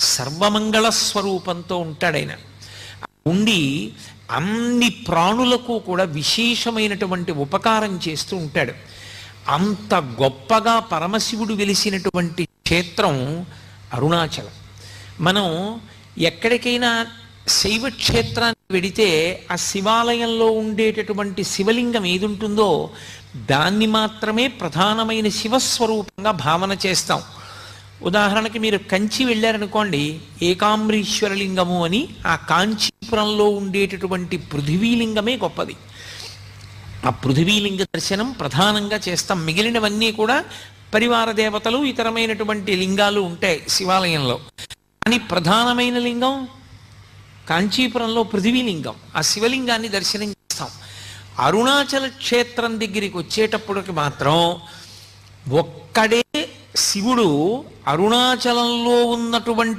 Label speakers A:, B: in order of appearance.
A: సర్వమంగళ స్వరూపంతో ఉంటాడాయన. ఉండి అన్ని ప్రాణులకు కూడా విశేషమైనటువంటి ఉపకారం చేస్తూ ఉంటాడు. అంత గొప్పగా పరమశివుడు వెలిసినటువంటి క్షేత్రం అరుణాచలం. మనం ఎక్కడికైనా శైవ క్షేత్రానికి వెడితే ఆ శివాలయంలో ఉండేటటువంటి శివలింగం ఏది ఉంటుందో దాన్ని మాత్రమే ప్రధానమైన శివస్వరూపంగా భావన చేస్తాం. ఉదాహరణకి మీరు కంచి వెళ్ళారనుకోండి, ఏకాంబరీశ్వరలింగము అని ఆ కాంచీపురంలో ఉండేటటువంటి పృథివీలింగమే గొప్పది. ఆ పృథివీలింగ దర్శనం ప్రధానంగా చేస్తాం. మిగిలినవన్నీ కూడా పరివార దేవతలు ఇతరమైనటువంటి లింగాలు ఉంటాయి శివాలయంలో. కానీ ప్రధానమైన లింగం కాంచీపురంలో పృథివీలింగం. ఆ శివలింగాన్ని దర్శనం చేస్తాం. అరుణాచల క్షేత్రం దగ్గరికి వచ్చేటప్పటికి మాత్రం ఒక్కడే శివుడు అరుణాచలంలో ఉన్నటువంటి